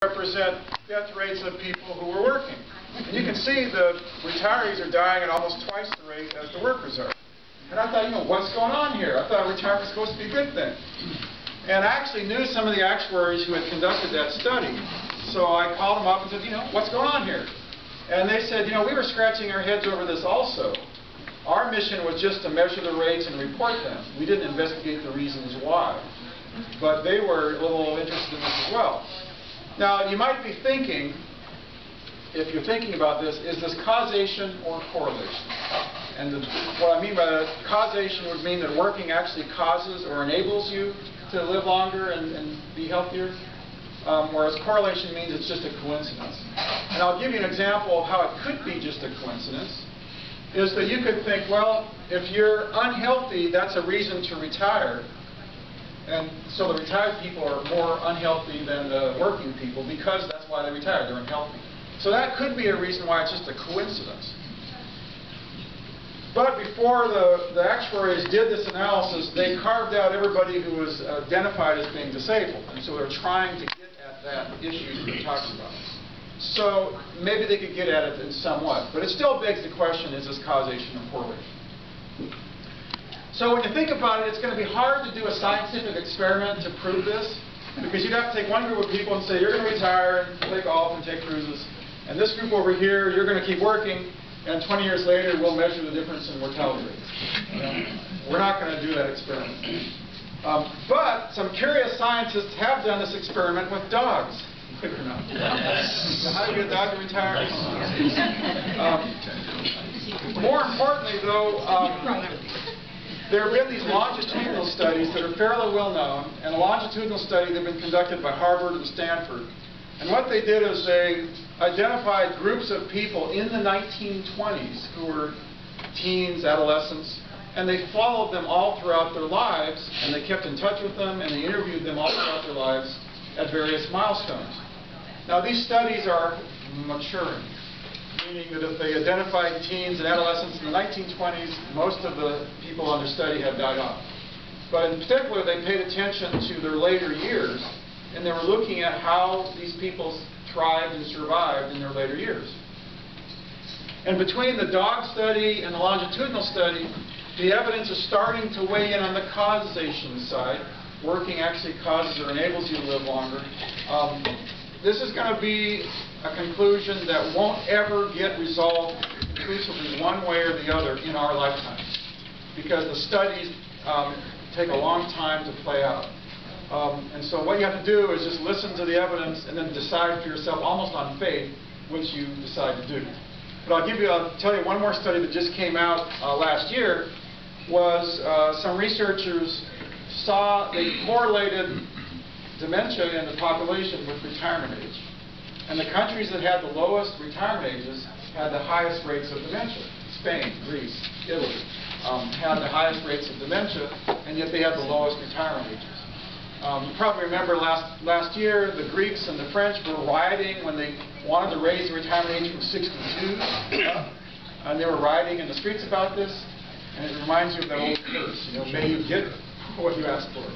represent death rates of people who were working. And you can see the retirees are dying at almost twice the rate as the workers are. And I thought, what's going on here? I thought retirement was supposed to be a good thing. And I actually knew some of the actuaries who had conducted that study. So I called them up and said, what's going on here? And they said, we were scratching our heads over this also. Our mission was just to measure the rates and report them. We didn't investigate the reasons why. But they were a little interested in this as well. Now, you might be thinking, if you're thinking about this, is this causation or correlation? And what I mean by that, causation would mean that working actually causes or enables you to live longer and be healthier, whereas correlation means it's just a coincidence. And I'll give you an example of how it could be just a coincidence, is that you could think, well, if you're unhealthy, that's a reason to retire. And so the retired people are more unhealthy than the working people because that's why they retire, they're unhealthy. So that could be a reason why it's just a coincidence. But before the actuaries did this analysis, they carved out everybody who was identified as being disabled. And so they're trying to get at that issue that we're talking about. So maybe they could get at it in somewhat. But it still begs the question, is this causation or correlation? So when you think about it, it's going to be hard to do a scientific experiment to prove this, because you'd have to take one group of people and say, you're going to retire and play golf and take cruises, and this group over here, you're going to keep working, and 20 years later, we'll measure the difference in mortality rates. We're not going to do that experiment. But some curious scientists have done this experiment with dogs. Believe it or not. So how do you get a dog to retire? More importantly, though, there have been these longitudinal studies that are fairly well known, and a longitudinal study that have been conducted by Harvard and Stanford. And what they did is they identified groups of people in the 1920s who were teens, adolescents, and they followed them all throughout their lives, and they kept in touch with them, and they interviewed them all throughout their lives at various milestones. Now these studies are maturing, meaning that if they identified teens and adolescents in the 1920s, most of the people under study had died off. But in particular, they paid attention to their later years, and they were looking at how these people thrived and survived in their later years. And between the dog study and the longitudinal study, the evidence is starting to weigh in on the causation side. Working actually causes or enables you to live longer. This is going to be a conclusion that won't ever get resolved conclusively one way or the other in our lifetime, because the studies take a long time to play out. And so what you have to do is just listen to the evidence and then decide for yourself, almost on faith, what you decide to do. But I'll tell you one more study that just came out last year. Was some researchers they correlated dementia in the population with retirement age. And the countries that had the lowest retirement ages had the highest rates of dementia. Spain, Greece, Italy had the highest rates of dementia, and yet they had the lowest retirement ages. You probably remember last year, the Greeks and the French were rioting when they wanted to raise the retirement age from 62. And they were rioting in the streets about this. And it reminds you of that old curse, may you get what you ask for.